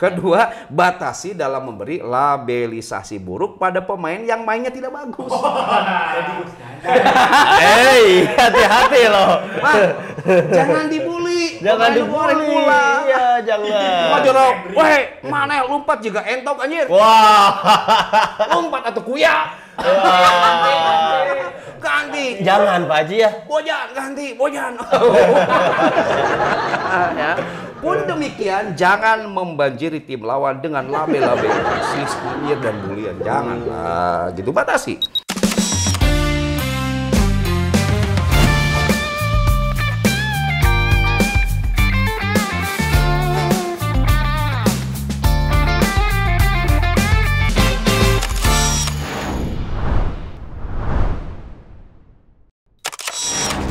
Kedua, batasi dalam memberi labelisasi buruk pada pemain yang mainnya tidak bagus. Hei, hati-hati loh. Bang, jangan dibully. Jangan Pemain dibully. pula. Iya, jangan. Majoro, weh, mana lompat juga entok anjir. Wah. Lompat atau kuya. Ganti. Jangan Pak Haji ya. Bojan, ganti, Bojan. Ya. Pun demikian, jangan membanjiri tim lawan dengan label-label rasis, nyinyir, dan bulian. Jangan, gitu, batasi.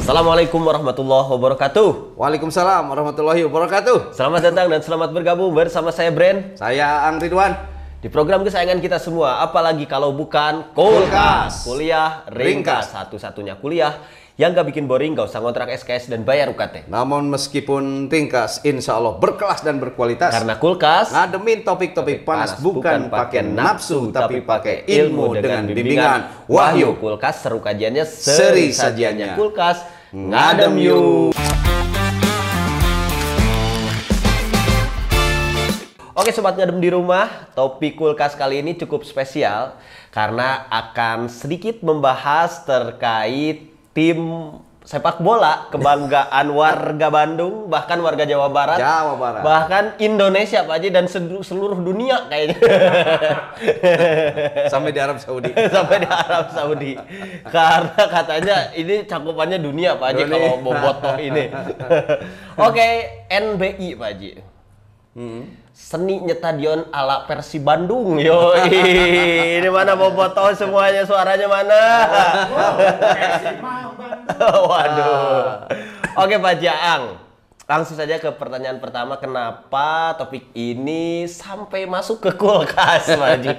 Assalamualaikum warahmatullahi wabarakatuh. Waalaikumsalam warahmatullahi wabarakatuh. Selamat datang dan selamat bergabung bersama saya Bren. Saya Ang Ridwan. Di program kesayangan kita semua, apalagi kalau bukan Kulkas. Kuliah ringkas. Satu-satunya kuliah yang gak bikin boring, gak usah ngontrak SKS dan bayar UKT. Namun meskipun ringkas, insya Allah berkelas dan berkualitas. Karena Kulkas ngademin topik-topik panas bukan pakai nafsu, tapi pakai ilmu dengan bimbingan wahyu. Kulkas seru kajiannya, Seri sajiannya. Kulkas ngadem yuk. Oke sobat ngadem di rumah, topik Kulkas kali ini cukup spesial karena akan sedikit membahas terkait tim sepak bola kebanggaan warga Bandung, bahkan warga Jawa Barat, bahkan Indonesia Pak Haji, dan seluruh dunia kayaknya. Sampai di Arab Saudi. Sampai di Arab Saudi. Karena katanya ini cakupannya dunia Pak Haji kalau bobotoh ini. Oke, NBI Pak Haji. Seni nyetadion ala versi Bandung. Yo, ini mana bobotoh semuanya, suaranya mana? Waduh. Oke Pak Jaang, langsung saja ke pertanyaan pertama. Kenapa topik ini sampai masuk ke Kulkas, Pak Haji?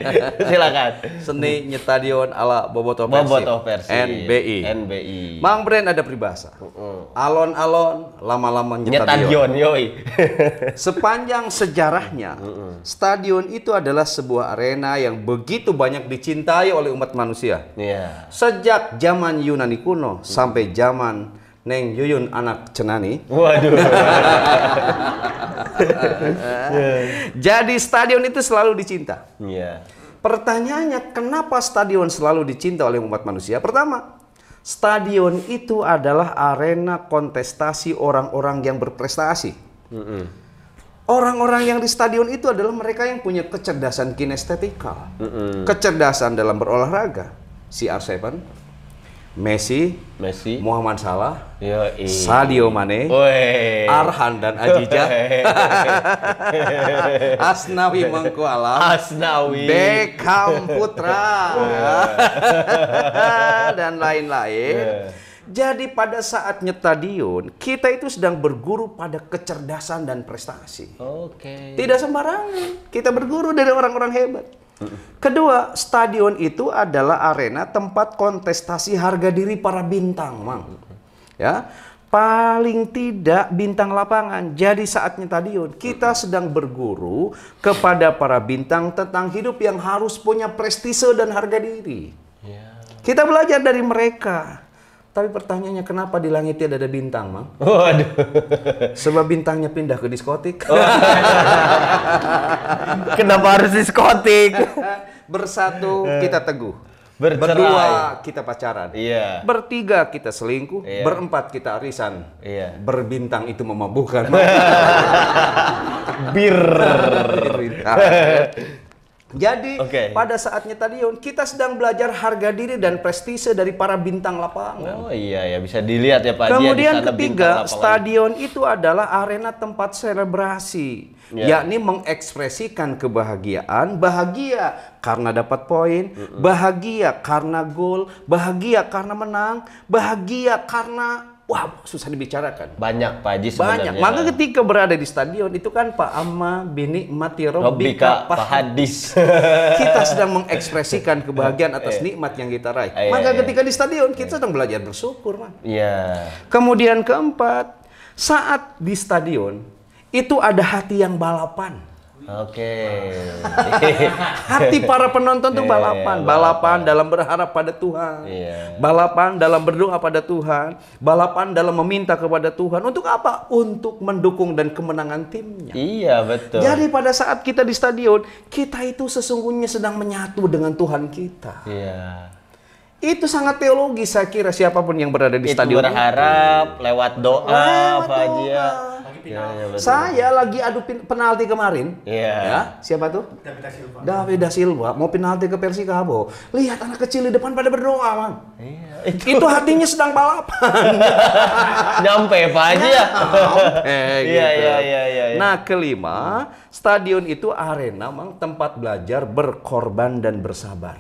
Silakan. Seni nyetadion ala bobotoh versi NBI. Mang Bren ada peribahasa. Alon-alon, lama-lama nyetadion. Yoi. Sepanjang sejarahnya, stadion itu adalah sebuah arena yang begitu banyak dicintai oleh umat manusia. Yeah. Sejak zaman Yunani kuno sampai zaman Neng Yuyun anak Cenani. Waduh. Jadi stadion itu selalu dicinta. Yeah. Pertanyaannya, kenapa stadion selalu dicinta oleh umat manusia? Pertama, stadion itu adalah arena kontestasi orang-orang yang berprestasi. Orang-orang yang di stadion itu adalah mereka yang punya kecerdasan kinestetikal, kecerdasan dalam berolahraga. CR7, Messi, Muhammad Salah, Sadio Mane, Arhan dan Ajija, Asnawi Mangku Alam, Beckham Putra, dan lain-lain. Jadi pada saat nyetadion, kita itu sedang berguru pada kecerdasan dan prestasi. Tidak sembarangan, kita berguru dari orang-orang hebat. Kedua, stadion itu adalah arena tempat kontestasi harga diri para bintang, Mang. Ya, paling tidak bintang lapangan. Jadi saat nyetadion, kita sedang berguru kepada para bintang tentang hidup yang harus punya prestise dan harga diri. Kita belajar dari mereka. Tapi pertanyaannya, kenapa di langit tidak ada bintang, Mang? Waduh. Sebab bintangnya pindah ke diskotik. Kenapa harus diskotik? Bersatu kita teguh. Bercerai. Berdua kita pacaran. Iya. Bertiga kita selingkuh. Iya. Berempat kita arisan. Iya. Berbintang itu memabukkan. Bir. Jadi pada saat nyetadion kita sedang belajar harga diri dan prestise dari para bintang lapangan. Oh iya ya, bisa dilihat ya Pak. Kemudian ketiga, stadion itu adalah arena tempat selebrasi, yakni mengekspresikan kebahagiaan, bahagia karena dapat poin, bahagia karena gol, bahagia karena menang, bahagia karena susah dibicarakan. Banyak Pak Haji sebenarnya. Banyak. Maka ketika berada di stadion itu kan Pak Amma bini mati Robbika Pahadis. Kita sedang mengekspresikan kebahagiaan atas nikmat yang kita raih. Maka ketika di stadion kita sedang belajar bersyukur, Man. Kemudian keempat, saat di stadion itu ada hati yang balapan. Hati para penonton tuh balapan dalam berharap pada Tuhan, balapan dalam berdoa pada Tuhan, balapan dalam meminta kepada Tuhan. Untuk apa? Untuk mendukung dan kemenangan timnya. Iya, betul. Jadi pada saat kita di stadion, kita itu sesungguhnya sedang menyatu dengan Tuhan kita. Iya. Itu sangat teologis, saya kira siapapun yang berada di stadion berharap lewat doa, Pak Haji ya. Saya lagi adu penalti kemarin. Ya, siapa tuh? David da Silva mau penalti ke Persikabo. Lihat anak kecil di depan pada berdoa, Bang. Itu hatinya sedang balapan. Nyampe Pak Haji ya. Iya. Nah, kelima, stadion itu arena, Bang, tempat belajar berkorban dan bersabar.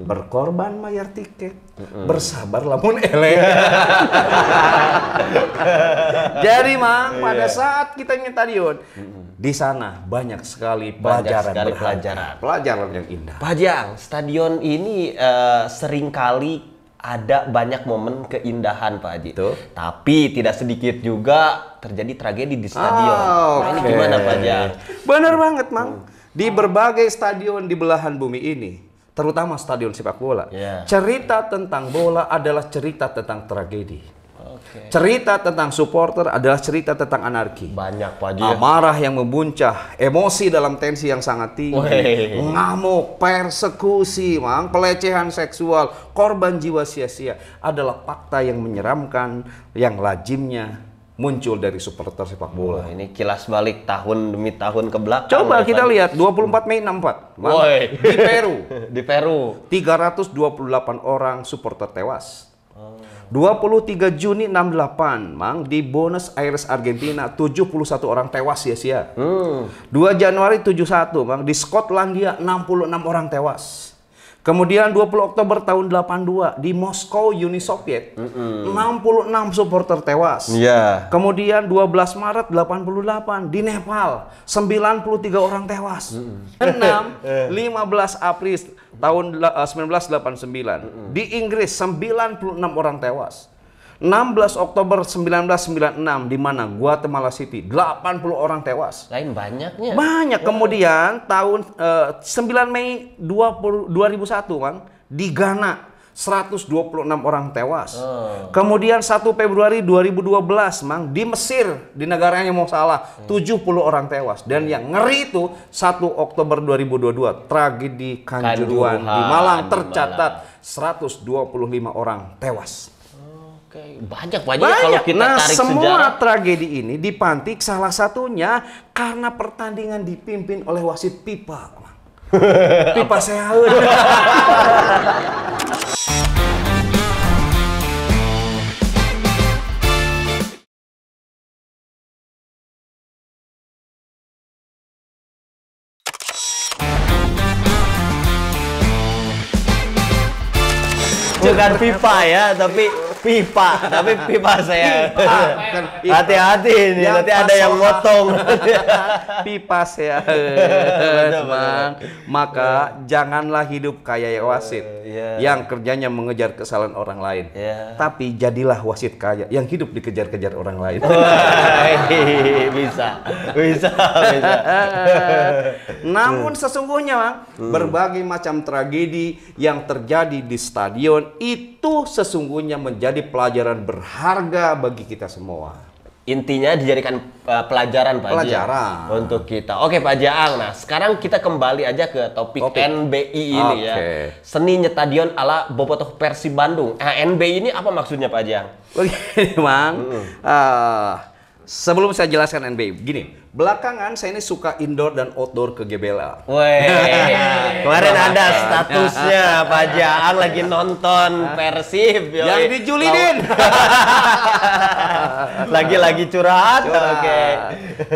Berkorban bayar tiket, bersabar lamun elek. Jadi, Mang, pada saat kita di stadion, di sana banyak sekali pelajaran yang indah. Pak Jang, stadion ini seringkali ada banyak momen keindahan, Pak Haji. Tapi tidak sedikit juga terjadi tragedi di stadion. Nah, ini gimana, Pak Jang? Benar banget, Mang. Di berbagai stadion di belahan bumi ini, terutama stadion sepak bola, cerita tentang bola adalah cerita tentang tragedi. Cerita tentang supporter adalah cerita tentang anarki. Banyak, Pak Haji. Amarah yang membuncah, emosi dalam tensi yang sangat tinggi, ngamuk, persekusi, Mang, pelecehan seksual, korban jiwa sia-sia adalah fakta yang menyeramkan yang lazimnya muncul dari supporter sepak bola. Ini kilas balik tahun demi tahun ke belakang. Coba kita lihat 24 Mei 64 di Peru. Di Peru 328 orang supporter tewas. 23 Juni 68, Mang, di Buenos Aires, Argentina, 71 orang tewas sia-sia. 2 Januari 71, Mang, di Skotlandia 66 orang tewas. Kemudian 20 Oktober tahun 82 di Moskow, Uni Soviet, 66 supporter tewas. Kemudian 12 Maret 88 di Nepal, 93 orang tewas. 15 April tahun 1989 di Inggris, 96 orang tewas. 16 Oktober 1996 di mana? Guatemala City, 80 orang tewas. Lain banyaknya. Banyak. Kemudian tahun 9 Mei 2001, Bang, di Ghana 126 orang tewas. Kemudian 1 Februari 2012, Mang, di Mesir, di negaranya mau salah, 70 orang tewas. Dan yang ngeri itu 1 Oktober 2022, tragedi Kanjuruhan di Malang tercatat 125 orang tewas. Banyak kalau kita tarik semua sejarah. Tragedi ini dipantik salah satunya karena pertandingan dipimpin oleh wasit pipa. Pipa sehaeun. Bukan pipa ya, tapi pipa saya. Hati-hati ini, nanti ada yang motong. Pipa saya. Maka janganlah hidup kayak wasit yang kerjanya mengejar kesalahan orang lain. Tapi jadilah wasit kaya yang hidup dikejar-kejar orang lain. Bisa. Namun sesungguhnya, Bang, berbagai macam tragedi yang terjadi di stadion itu sesungguhnya menjadi pelajaran berharga bagi kita semua. Intinya dijadikan pelajaran, Pak Haji, untuk kita. Oke, Pak Jaang. Nah, sekarang kita kembali aja ke topik NBI ini ya. Seni Nyetadion ala Bobotoh Persib Bandung. NBI ini apa maksudnya, Pak Jaang? Begini, Bang. Sebelum saya jelaskan NBI, gini. Belakangan saya ini suka indoor dan outdoor ke GBLA. Kemarin ada statusnya Pak Jaang lagi nonton Persib. Yang dijulidin. Lagi curhat.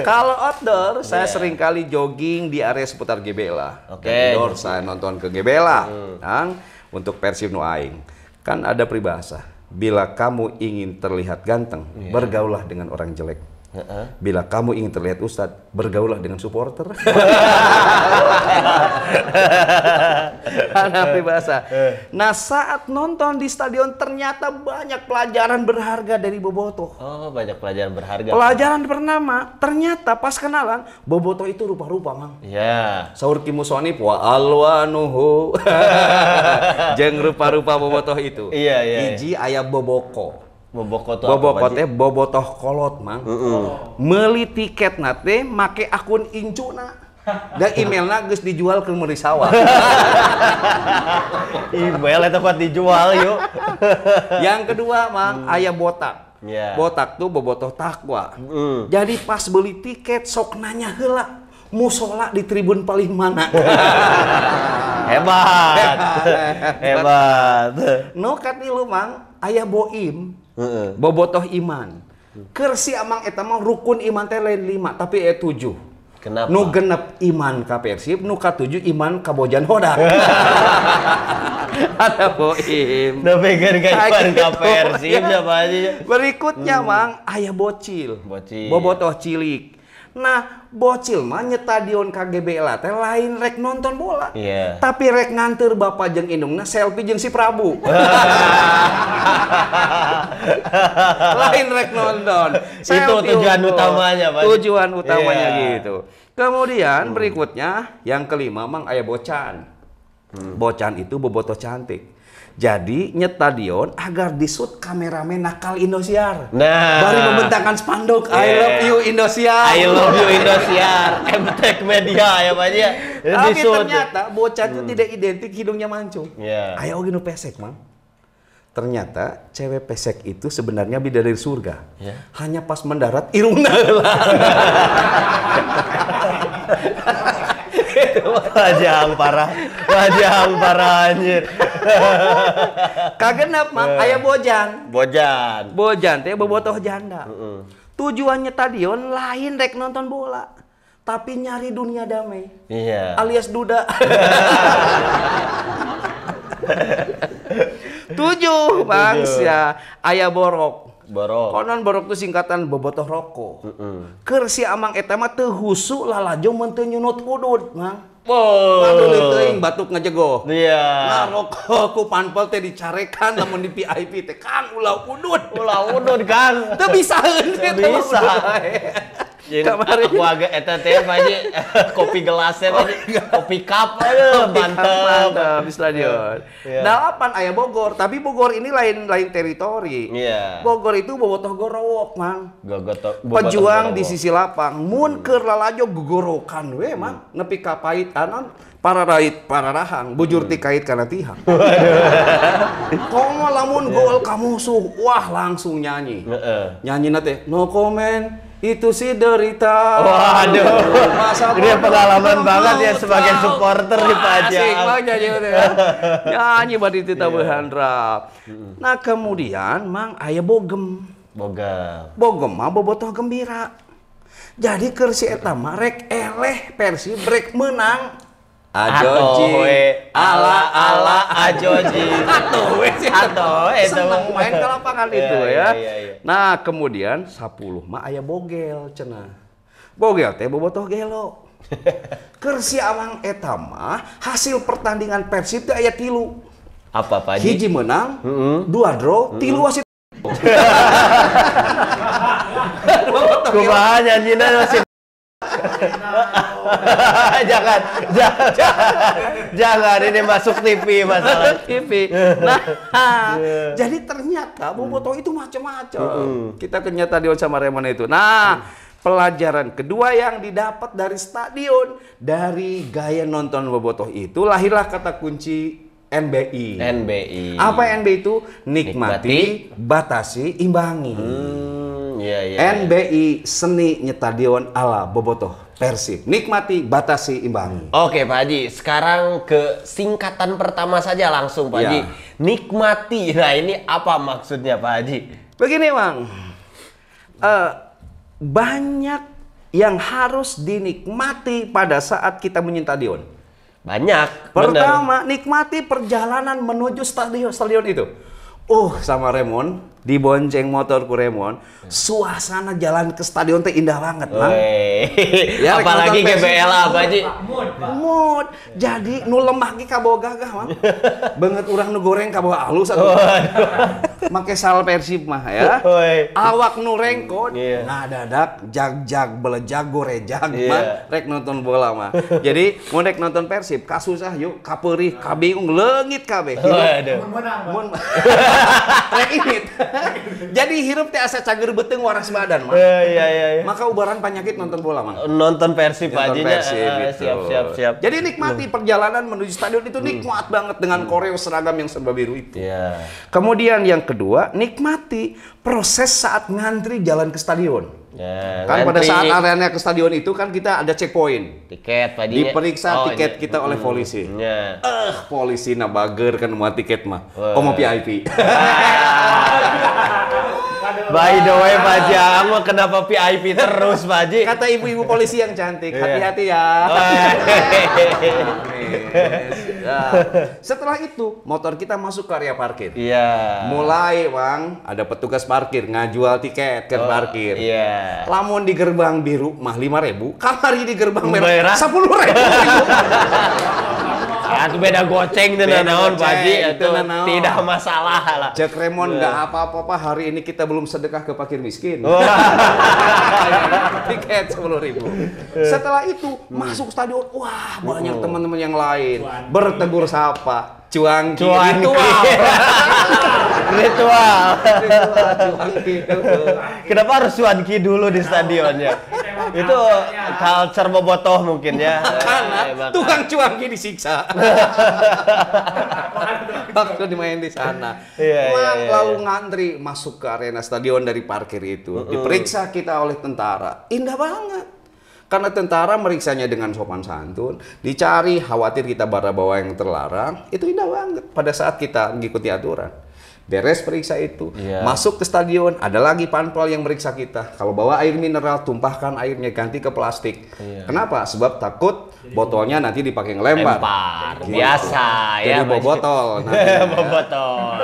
Kalau outdoor, saya sering kali jogging di area seputar GBLA. Indoor saya nonton ke GBLA. Untuk Persib nu aing. Kan ada peribahasa. Bila kamu ingin terlihat ganteng, bergaulah dengan orang jelek. Bila kamu ingin terlihat ustadz, bergaulah dengan supporter. Hanafi bahasa. Nah, saat nonton di stadion ternyata banyak pelajaran berharga dari Bobotoh. Oh, banyak pelajaran berharga. Pelajaran pertama, ternyata pas kenalan, Bobotoh itu rupa-rupa, Mang. Iya. Saur Ki Musonib wa alwanuhu. Jeung rupa-rupa Bobotoh itu. Iya, iya. Hiji aya Boboko. Boboko teh bobotoh kolot, Mang. Meuli tiket nate make akun incuna. Da emailna geus dijual ke Merisawa. Email eta buat dijual yuk. Yang kedua, Mang, aya botak. Yeah. Botak tuh bobotoh takwa. Jadi pas beli tiket sok nanya heula, musola di tribun paling mana? Hebat. Hebat. No katilu, Mang, aya Boim. Bobotoh iman. Keur si amang eta mah rukun iman teh lain 5 tapi 7. Kenapa? Nu genep iman ka Persib, nu ka-7 iman ka Bojan Hodak. Ada Boim. Nu pegeun ka iman ka Persib siapa aja. Berikutnya, Mang, aya Bocil. Bobotoh cilik. Nah, Bocil mah nyetadion KGB lah teh lain rek nonton bola. Yeah. Tapi rek nganter bapak jeung indungna selfie jeung si Prabu. Lain rek nonton. Itu tujuan utamanya, Pak. Tujuan utamanya gitu. Kemudian berikutnya yang kelima, Mang, aya Bocan. Bocan itu bobotoh cantik. Jadi nyetadion agar disut kameramen nakal Indosiar. Nah, bari membentangkan spanduk I love you Indosiar. I love you Indosiar. Emtek media ya Pak ya. Tapi ternyata Bocan itu tidak identik hidungnya mancung. Aya oge nu pesek, Mang. Ternyata cewek pesek itu sebenarnya bidadari surga. Hanya pas mendarat irungna heula. Wajang parah anjir. Kagenep, Mang, aya Bojan. Bojan teh bobotoh janda. Tujuannya tadion lain rek nonton bola, tapi nyari dunia damai. Iya. Alias duda. 7, Bang, ya. Aya Borok. Konon Borok itu singkatan bobotoh rokok. Keur si amang eta mah teu husu lalajo mun teu nyunut udud, Mang. Aduh teuing batuk ngajegoh. Iya. Nah, rokok ku panpel teh dicarekan lamun di VIP teh Kang ulah udud Kang. Teu bisaeun teh. Bisa. Kemarin aku agak eta teh Paji kopi gelasnya tadi, kopi cup mantap di stadion. 8 aya Bogor, tapi Bogor ini lain teritori. Bogor itu bobotoh gorowok, Mang. Pejuang di sisi lapang, mun keur lalajo gogorokan we, Mang. Nepi ka pait anon para rahang bujur ti kait kana tihang. Komo lamun gol ka musuh, wah langsung nyanyi. Nyanyina teh no comment. Itu si derita. Waduh. Ini pengalaman banget ya sebagai supporter di Pajang. Asik banget ya. Nyanyi badi tita behandra. Nah, kemudian Mang aya Bogem. Bogem mah bobotoh gembira. Jadi keur si eta mah rek eleh Persib rek menang. Ajoji, ala Ajoji, seneng main ke lapangan itu ya. Nah kemudian 10 mah aya Bogel cenah. Bogel teh bobotoh gelo. Keur si amang eta mah hasil pertandingan Persib teh aya 3. Apa Pak Haji? Hiji menang, 2 draw, 3 wasit. Kumaha nyanjina wasit. jangan ini masuk TV masalah TV. Nah, jadi ternyata bobotoh itu macam-macam. Kita ternyata di sama Remon itu. Nah, pelajaran kedua yang didapat dari stadion, dari gaya nonton bobotoh itu lahirlah kata kunci NBI. Apa NBI itu? Nikmati, batasi, imbangi. NBI seni nyetadion ala bobotoh Persib. Nikmati, batasi, imbangi. Oke Pak Haji, sekarang ke singkatan pertama saja langsung Pak Haji. Nikmati. Nah ini apa maksudnya Pak Haji? Begini Bang, banyak yang harus dinikmati pada saat kita menyintadion. Banyak. Pertama, nikmati perjalanan menuju stadion itu. Sama Remon, dibonceng motor Kuremon, suasana jalan ke stadion teh indah banget, Mang. Ya, apalagi GBL apa Ji? Mood. Jadi nu lemah ge kabawa gagah, Mang. Banget urang nu goreng kabawa alus atuh. Make sal Persib mah ya. Awak nu rengkot, ngadadak jag-jag belejag gorejag mah rek nonton bola mah. Jadi mun rek nonton Persib kasusah yuk kapeurih kabingung leungit kabeh. Mun rek init. Jadi hirup teh asa cager beuteung waras badan mah. Iya. Maka ubaran penyakit nonton bola mah. Nonton Persib aja. Siap. Jadi nikmati perjalanan menuju stadion itu nikmat banget dengan koreo seragam yang serba biru itu. Kemudian yang kedua, nikmati proses saat ngantri jalan ke stadion. Kan pada saat areanya ke stadion itu kan kita ada checkpoint. Tiket Pak Ji. Diperiksa tiket kita oleh polisi. Polisi na bager kan mau tiket mah. Mau VIP. By the way Pak Ji, mah kenapa VIP terus Pak Ji? Kata ibu-ibu polisi yang cantik, hati-hati ya. Setelah itu motor kita masuk ke area parkir. Mulai Bang, ada petugas parkir ngajual tiket ke parkir. Lamun di gerbang biru mah 5.000, kamari di gerbang merah 10.000. Itu beda goceng dengan naon Pak Ji, itu tidak masalah lah. Cek Remon nggak apa-apa hari ini kita belum sedekah ke fakir miskin. Tiket 10.000. Setelah itu masuk stadion, wah banyak teman-teman yang lain bertegur sapa. Cuangki ritual. Kenapa harus cuanki dulu di stadionnya? Itu culture bobotoh mungkin ya. Karena tukang cuanki disiksa. Waktu dimain di sana. Lalu ngantri masuk ke arena stadion dari parkir itu. Diperiksa kita oleh tentara. Indah banget. Karena tentara meriksanya dengan sopan santun, dicari khawatir kita bawa yang terlarang, itu indah banget pada saat kita mengikuti aturan. Beres periksa itu, masuk ke stadion, ada lagi panpel yang meriksa kita. Kalau bawa air mineral, tumpahkan airnya, ganti ke plastik. Kenapa? Sebab takut botolnya nanti dipakai ngelempar. Gitu. Biasa ya. Jadi bawa botol. Bawa botol.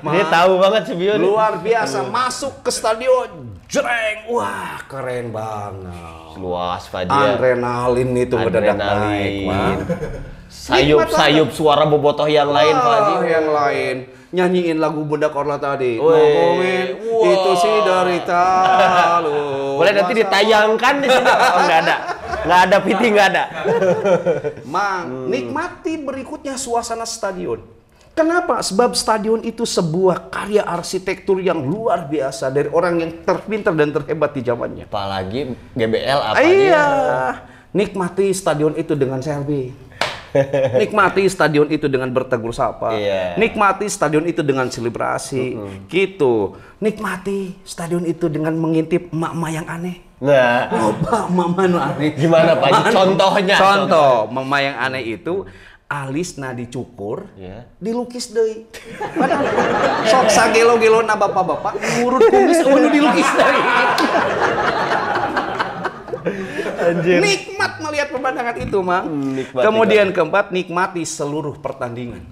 Ini tahu banget sih Bion. Luar biasa, masuk ke stadion. Jreng, wah keren banget. Luas Pak Ji. Adrenalin itu mendadak naik, sayup suara bobotoh yang lain Pak Ji. Yang lain nyanyiin lagu Bunda Korla tadi. Ngomongin itu sih dari talu. Boleh nanti ditayangkan di sini. Oh, nggak ada piti nggak ada. Mang, nikmati berikutnya suasana stadion. Kenapa? Sebab stadion itu sebuah karya arsitektur yang luar biasa dari orang yang terpintar dan terhebat di zamannya. Apalagi GBL apa Nikmati stadion itu dengan selfie. Nikmati stadion itu dengan bertegur sapa. Nikmati stadion itu dengan selebrasi. Gitu. Nikmati stadion itu dengan mengintip emak-emak yang aneh. Mama nu aneh. Gimana Pak Ji? Contohnya. Contoh, mama yang aneh itu alisna dicukur, dilukis deui. Sok sagelo-gelo na bapak-bapak ngurut kumis nu dilukis deui. Anjir. Nikmat melihat pemandangan itu, Mang. Kemudian keempat, nikmati seluruh pertandingan.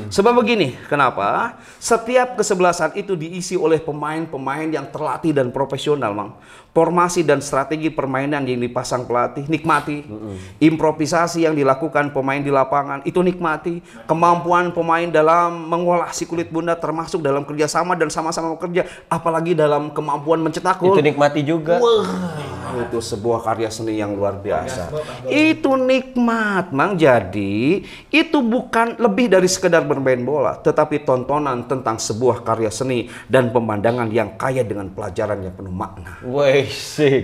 Sebab begini, kenapa? Setiap kesebelasan itu diisi oleh pemain-pemain yang terlatih dan profesional, Mang. Formasi dan strategi permainan yang dipasang pelatih, nikmati. Improvisasi yang dilakukan pemain di lapangan, itu nikmati. Kemampuan pemain dalam mengolah si kulit bunda termasuk dalam kerjasama dan sama-sama bekerja. Apalagi dalam kemampuan mencetak gol. Itu nikmati juga. Wah, itu sebuah karya seni yang luar biasa. Itu nikmat, Mang. Jadi, itu bukan lebih dari sekedar bermain bola, tetapi tontonan tentang sebuah karya seni dan pemandangan yang kaya dengan pelajaran yang penuh makna.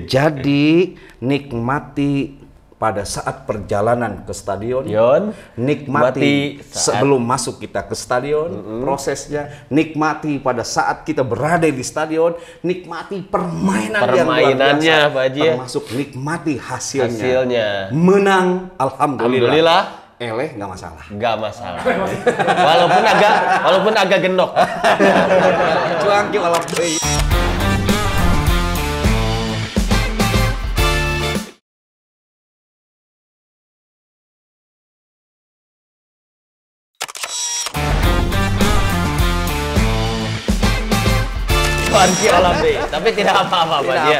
Jadi nikmati pada saat perjalanan ke stadion, nikmati sebelum masuk kita ke stadion, prosesnya, nikmati pada saat kita berada di stadion, nikmati permainannya, termasuk nikmati hasilnya. Menang, alhamdulillah. Eleh nggak masalah. Walaupun agak gendok. Cuangki walap Wanci olah B. Tapi tidak apa-apa Pak Ji.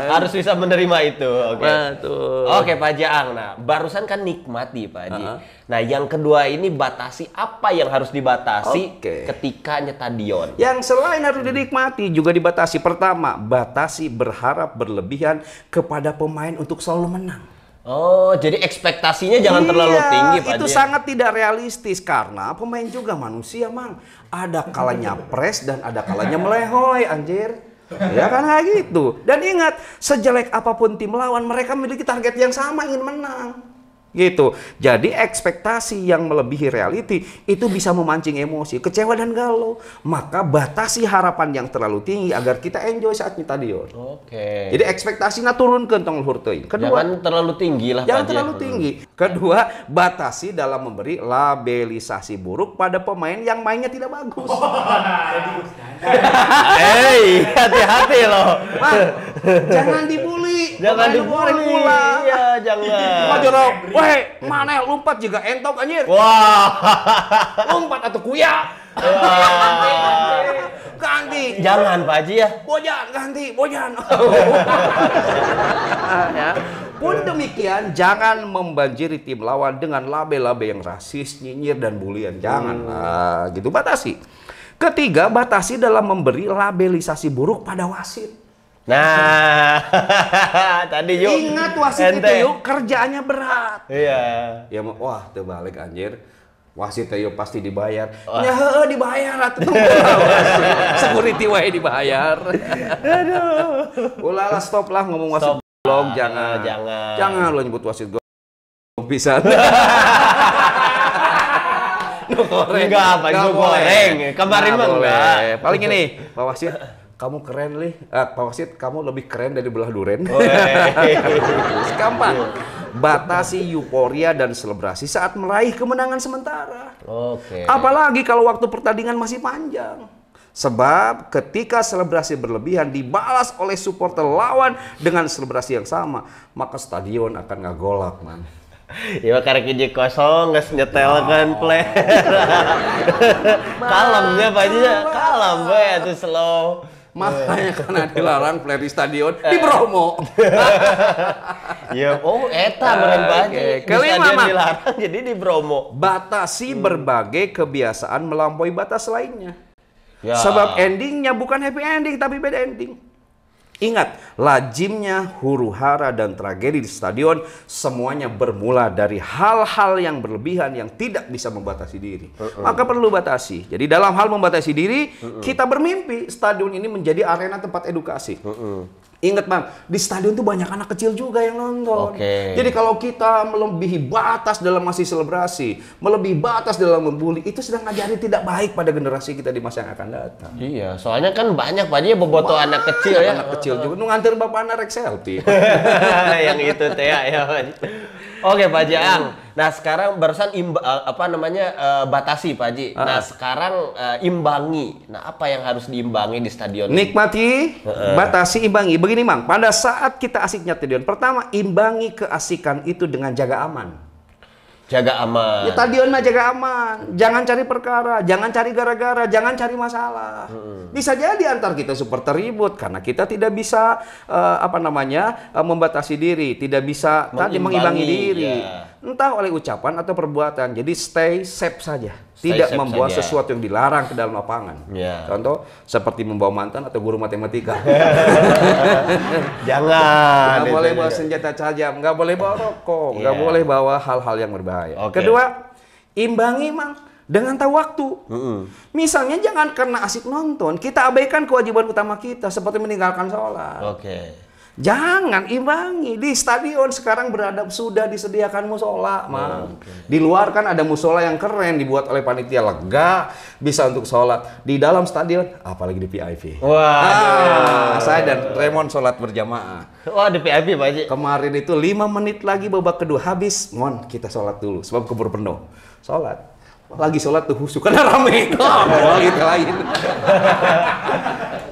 Harus bisa menerima itu. Oke. Betul. Oke Pak Jaang. Nah, barusan kan nikmati Pak Ji. Nah, yang kedua ini batasi apa yang harus dibatasi ketika nyetadion? Yang selain harus dinikmati juga dibatasi. Pertama, batasi berharap berlebihan kepada pemain untuk selalu menang. Oh, jadi ekspektasinya jangan terlalu tinggi, Pak. Itu sangat tidak realistis karena pemain juga manusia, Mang. Ada kalanya pres dan ada kalanya melehoy, anjir. Ya kan kayak gitu. Dan ingat, sejelek apapun tim lawan, mereka memiliki target yang sama, ingin menang. Gitu. Jadi ekspektasi yang melebihi reality itu bisa memancing emosi, kecewa dan galau. Maka batasi harapan yang terlalu tinggi agar kita enjoy saat nyetadion. Oke. Jadi ekspektasinya turunkan tong luhur teuing. Kedua, jangan terlalu tinggi lah. Jangan terlalu tinggi. Kedua, batasi dalam memberi labelisasi buruk pada pemain yang mainnya tidak bagus. Hei, hati-hati loh. Jangan dibully. Jangan dibully. Iya, jangan. Weh, mana lompat juga entok anjir. Wah. Lompat atau kuya. Ganti. Jangan Pak Haji ya. Bojan, ganti, bojan. Ya. Pun demikian, jangan membanjiri tim lawan dengan label-label yang rasis, nyinyir, dan bulian. Jangan. Gitu, batasi. Ketiga, batasi dalam memberi labelisasi buruk pada wasit. Nah, tadi yuk. Ingat wasit itu yuk kerjaannya berat. Iya. Ya wah terbalik anjir. Wasit yuk pasti dibayar. Ya dibayar atuh. Security wae dibayar. Aduh. Ulala stop lah ngomong wasit goblok, jangan. Jangan lo nyebut wasit goblok bisa. Enggak, Pak goreng. Kemarin mah enggak. Paling ini, Pak Wasit, kamu keren, Lih. Pak Wasit, kamu lebih keren dari belah duren. Gampang. Batasi euforia dan selebrasi saat meraih kemenangan sementara. Oke. Apalagi kalau waktu pertandingan masih panjang. Sebab ketika selebrasi berlebihan dibalas oleh supporter lawan dengan selebrasi yang sama, maka stadion akan ngagolak, man. Ya karek hiji kosong geus nyetelkeun play. Kalemnya Pak Haji, kalem we atuh slow. Makanya karena dilarang play di stadion di promo. Ya, eta meureun Pak Haji. Kelima mah dilarang jadi di promo. Batasi berbagai kebiasaan melampaui batas lainnya. Ya. Sebab endingnya bukan happy ending tapi bad ending. Ingat, lazimnya huru-hara dan tragedi di stadion semuanya bermula dari hal-hal yang berlebihan yang tidak bisa membatasi diri. Maka perlu batasi. Jadi dalam hal membatasi diri, kita bermimpi stadion ini menjadi arena tempat edukasi. Ingat Bang, di stadion tuh banyak anak kecil juga yang nonton. Jadi kalau kita melebihi batas dalam masih selebrasi, melebihi batas dalam membuli, itu sedang ngajari tidak baik pada generasi kita di masa yang akan datang. Iya, soalnya kan banyak Pak Haji boboto anak kecil ya. Anak kecil juga, nganter bapak anak rek selfie. Yang itu teh ya. Oke Pak Jaang. Nah sekarang barusan batasi Pak Haji. Nah sekarang imbangi. Nah apa yang harus diimbangi di stadion? Nikmati, batasi, imbangi. Begini Mang, pada saat kita asiknya stadion, pertama imbangi keasikan itu dengan jaga aman. Jaga aman. Ya stadion mah jaga aman. Jangan cari perkara, jangan cari gara-gara, jangan cari masalah. Bisa jadi antar kita supporter ribut karena kita tidak bisa membatasi diri, tidak bisa mengimbangi diri. Ya. Entah oleh ucapan atau perbuatan. Jadi stay safe saja. Tidak membawa sesuatu yang dilarang ke dalam lapangan. Ya. Contoh seperti membawa mantan atau guru matematika. Jangan. Nggak boleh bawa senjata tajam, nggak boleh bawa rokok, nggak boleh bawa hal-hal yang berbahaya. Kedua, imbangi Mang dengan tahu waktu. Misalnya jangan karena asik nonton, kita abaikan kewajiban utama kita seperti meninggalkan sholat. Jangan imbangi. Di stadion sekarang sudah disediakan musola, Mang. Di luar kan ada musola yang keren dibuat oleh panitia, lega, bisa untuk sholat. Di dalam stadion, apalagi di VIP. Saya dan Raymond sholat berjamaah. Wah, di VIP Pak Haji. Kemarin itu 5 menit lagi babak kedua habis, kita sholat dulu sebab keburu penuh. Sholat. Lagi sholat tuh husu karena rame. Gitu lain.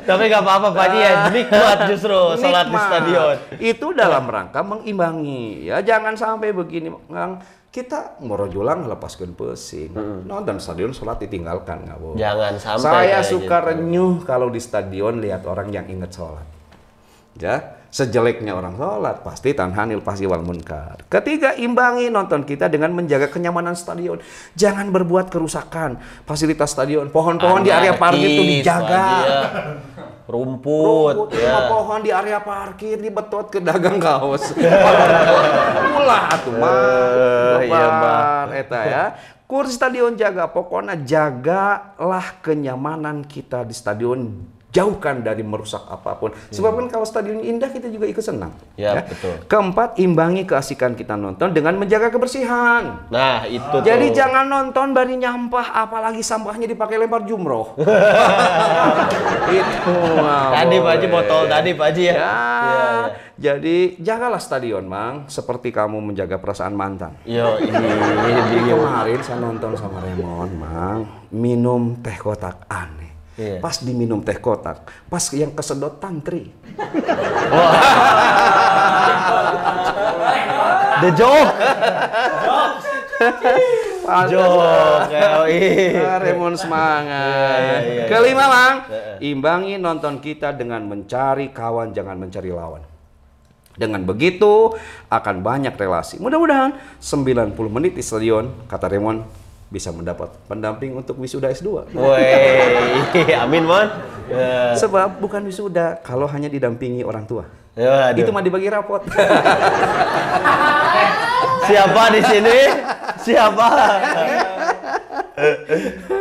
Tapi nggak apa-apa Pak Haji ya, nikmat justru sholat di Nikmat. stadion. Itu dalam rangka mengimbangi. Ya jangan sampai begini, Kang. Kita ngorojolang lepaskan pesing. Nonton stadion sholat ditinggalkan nggak boleh. Jangan sampai Saya kayak suka gitu. renyuh kalau di stadion lihat orang yang ingat sholat. Ya, sejeleknya orang sholat pasti tanhanil pasti wal munkar. Ketiga, imbangi nonton kita dengan menjaga kenyamanan stadion. Jangan berbuat kerusakan fasilitas stadion. Pohon-pohon di area parkir itu Anarkis, dijaga. Pak Haji ya. Rumput Sama ya. pohon di area parkir dibetot ke dagang kaos. Ulah atuh mah. Iya, Bang. Eta ya. Kursi stadion jaga, pokoknya jagalah kenyamanan kita di stadion. Jauhkan dari merusak apapun. Sebab kan kalau stadion indah kita juga ikut senang. Ya, betul. Keempat, imbangi keasikan kita nonton dengan menjaga kebersihan. Nah, itu Jadi tuh. jangan nonton bari nyampah, apalagi sampahnya dipakai lempar jumroh. Itu. Tadi Pak Haji botol tadi Pak Haji ya. Ya, Iya, jadi jagalah stadion, Mang, seperti kamu menjaga perasaan mantan. Yo, Jadi kemarin saya nonton sama Raymond, Mang, minum teh kotak aneh. Iya. Pas diminum teh kotak, pas yang kesedot tantri. The joke. Joke. Joke. Raymond semangat. Iya. Kelima, Mang, imbangi nonton kita dengan mencari kawan, jangan mencari lawan. Dengan begitu akan banyak relasi. Mudah-mudahan 90 menit di stadion, kata Raymond, bisa mendapat pendamping untuk wisuda S2. Woi, amin Mon. Ya. Sebab bukan wisuda kalau hanya didampingi orang tua. Ya, aduh. Itu mah dibagi rapot. Siapa di sini? Siapa?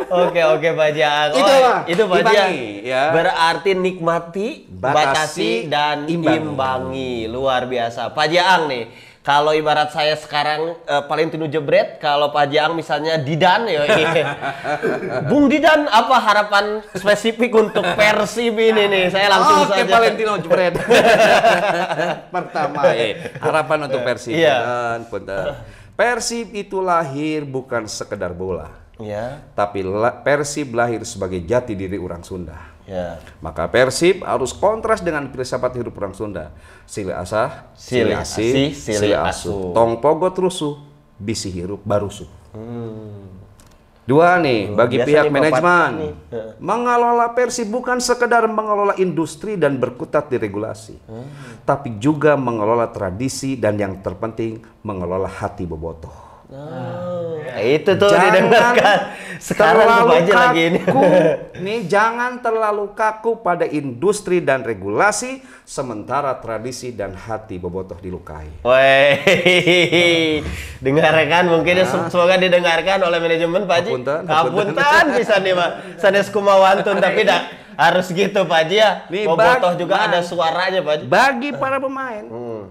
Oke Pak Jang. Itulah, Itu Pak Jang. imbangi, ya. Berarti nikmati, batasi dan imbangi. imbangi. Luar biasa. Pak Jang nih. Kalau ibarat saya sekarang paling tinu jebret, kalau Pak Jang misalnya Didan ya. Bung Didan, apa harapan spesifik untuk Persib ini nih? Saya langsung Oke, saja. Valentino Jebret. Pertama, harapan untuk Persib. Iya. Punten. Persib itu lahir bukan sekedar bola, Ya, tapi Persib lahir sebagai jati diri orang Sunda. ya. Maka Persib harus kontras dengan filsafat hidup orang Sunda. Sili asah, Sili asih, sili asuh. Tong pogot rusuh, bisi hirup barusuh. Dua nih, bagi Biasa pihak nih, Bapak manajemen. nih. Mengelola Persib bukan sekedar mengelola industri dan berkutat di regulasi. Tapi juga mengelola tradisi dan yang terpenting, mengelola hati bobotoh. Nah, itu tuh didengarkan. Sekarang tuh Pak Haji lagi ini. Nih, jangan terlalu kaku pada industri dan regulasi, sementara tradisi dan hati bobotoh dilukai. Woi, dengarkan mungkin semoga didengarkan oleh manajemen Pak Haji. Hapunten, Kapunten bisa nih Pak. Sanes kumawantun tapi dah harus gitu Pak Haji ya. Nih, Bobotoh juga Bang. ada suaranya Pak Haji. Bagi para pemain,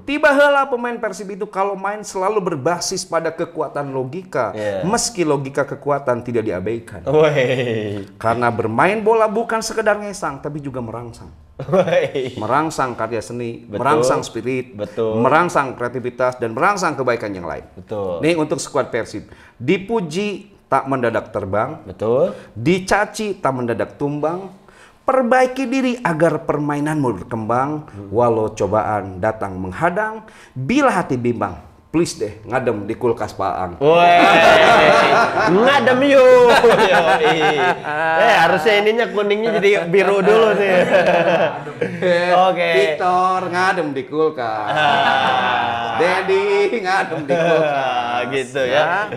tiba heula pemain Persib itu kalau main selalu berbasis pada kekuatan logika, Iya. meski logika kekuatan tidak diabaikan. Woi. Karena bermain bola bukan sekedar ngesang, tapi juga merangsang. Woi. Merangsang karya seni, Betul. merangsang spirit, Betul. merangsang kreativitas, dan merangsang kebaikan yang lain. Betul. Nih untuk skuad Persib, dipuji tak mendadak terbang, Betul. dicaci tak mendadak tumbang. Perbaiki diri agar permainanmu berkembang, walau cobaan datang menghadang. Bila hati bimbang, please deh ngadem di kulkas Paang. Woi, ngadem yuk. Yoi. Harusnya ininya kuningnya jadi biru dulu nih. Oke. Victor ngadem di kulkas. Dedi ngadem di kulkas. Gitu ya.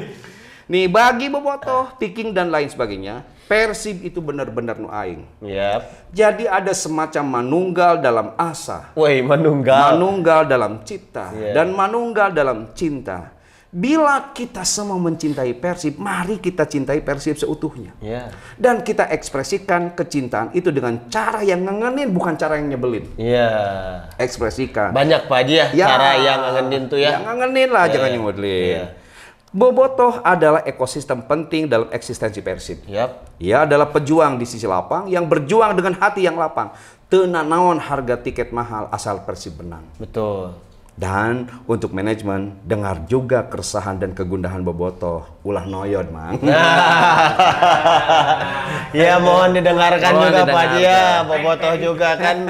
Nih bagi bobotoh, tiking dan lain sebagainya, Persib itu benar-benar nu aing. Yap. Jadi ada semacam manunggal dalam asa, Woi, manunggal. manunggal dalam cipta, Iya. dan manunggal dalam cinta. Bila kita semua mencintai Persib, mari kita cintai Persib seutuhnya. Ya. Dan kita ekspresikan kecintaan itu dengan cara yang ngengenin, bukan cara yang nyebelin. Iya. Ekspresikan. Banyak Pak Haji ya, cara yang ngangenin tuh ya. Yang ngengenin lah, Iya, jangan iya. nyebelin. Iya. Bobotoh adalah ekosistem penting dalam eksistensi Persib. Yap. Ia adalah pejuang di sisi lapang yang berjuang dengan hati yang lapang. Teu naon harga tiket mahal asal Persib menang. Betul. Dan untuk manajemen, dengar juga keresahan dan kegundahan bobotoh. Ulah noyod, Mang. Ya, mohon didengarkan juga Pak Haji ya. Bobotoh juga kan.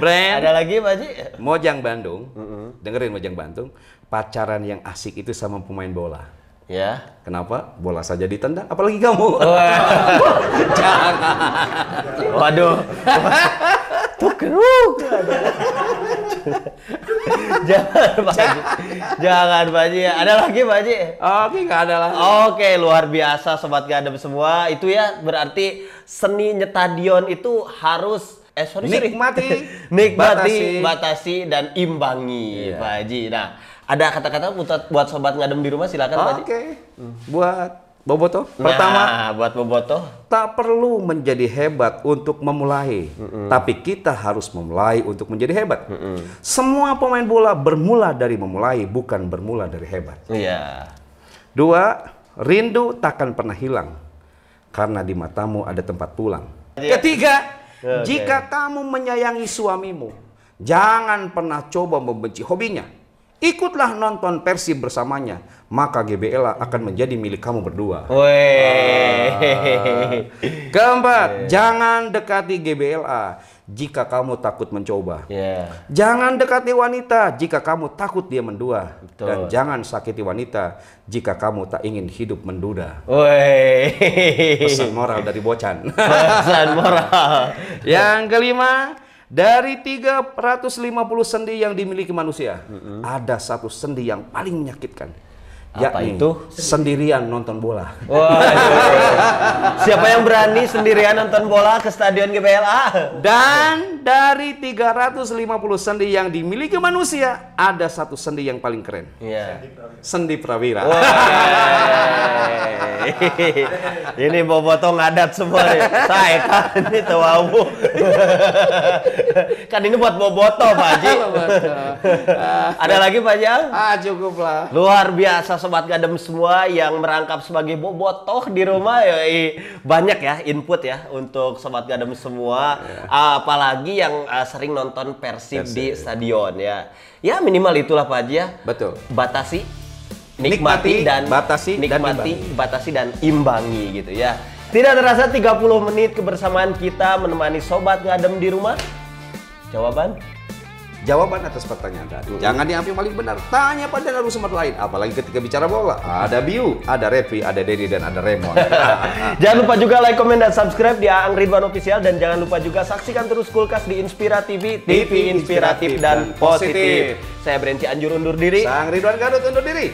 Brand. Ada lagi Pak Haji? Mojang Bandung. Dengerin Mojang Bandung. Pacaran yang asik itu sama pemain bola. Ya. Kenapa? Bola saja ditendang, apalagi kamu. Jangan. Waduh. Tukruk. Jangan Pak Haji. Jangan Pak Haji. Ada lagi Pak Haji? Oke, nggak ada lagi. Oke, luar biasa Sobat Ngadem semua. Itu ya berarti seni nyetadion itu harus nikmati, batasi dan imbangi Pak Haji. Nah, ada kata-kata buat Sobat Ngadem di rumah silakan Pak Haji. Oke. Buat bobotoh, pertama, buat bobotoh, tak perlu menjadi hebat untuk memulai, tapi kita harus memulai untuk menjadi hebat. Semua pemain bola bermula dari memulai, bukan bermula dari hebat. Iya. 2, rindu takkan pernah hilang, karena di matamu ada tempat pulang. Ketiga, jika kamu menyayangi suamimu, jangan pernah coba membenci hobinya. Ikutlah nonton Persib bersamanya, maka GBLA akan menjadi milik kamu berdua. Keempat, jangan dekati GBLA jika kamu takut mencoba. Jangan dekati wanita jika kamu takut dia mendua. Dan jangan sakiti wanita jika kamu tak ingin hidup menduda. Pesan moral dari Bocan. Pesan moral. Yang kelima, dari 350 sendi yang dimiliki manusia, ada satu sendi yang paling menyakitkan. Apa yakni itu? Sendirian nonton bola. Siapa yang berani sendirian nonton bola ke stadion GBLA? Dan dari 350 sendi yang dimiliki manusia, ada satu sendi yang paling keren. Sendi Prawira. Ini bobotoh ngadat semua nih. Saya kan ini tahu. Kan ini buat bobotoh Pak Haji. Ada lagi Pak Jang? Cukup lah. Luar biasa Sobat Ngadem semua yang merangkap sebagai bobotoh di rumah ya. Banyak ya input ya untuk Sobat Ngadem semua. Apalagi yang sering nonton Persib di stadion ya. Ya minimal itulah Pak Haji ya. Betul. Batasi, nikmati dan batasi dan imbangi gitu ya. Tidak terasa 30 menit kebersamaan kita menemani Sobat Ngadem di rumah. Jawaban atas pertanyaan tadi. Jangan diambil yang paling benar. Tanya pada narasumber lain. Apalagi ketika bicara bola. Ada Biu, ada Revi, ada Dedi, dan ada Raymond. Jangan lupa juga like, komen, dan subscribe di Aang Ridwan Official. Dan jangan lupa juga saksikan terus Kulkas di Inspira TV. TV inspiratif dan positif. Saya Brenci Anjur undur diri. Sang Ridwan Garut undur diri.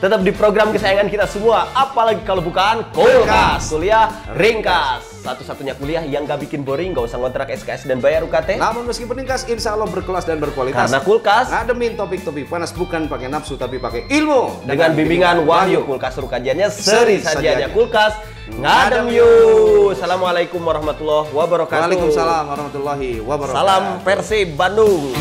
Tetap di program kesayangan kita semua. Apalagi kalau bukan Kulkas. Kuliah ringkas. Satu-satunya kuliah yang gak bikin boring, gak usah ngontrak SKS dan bayar UKT. Namun meskipun ringkas, insya Allah berkelas dan berkualitas. Karena Kulkas ngademin topik-topik panas bukan pakai nafsu tapi pakai ilmu. Dengan bimbingan Wahyu. Kulkas suruh kajiannya seri sajiannya. Kulkas ngadem yuk. Assalamualaikum warahmatullahi wabarakatuh. Waalaikumsalam warahmatullahi wabarakatuh. Salam Persib Bandung.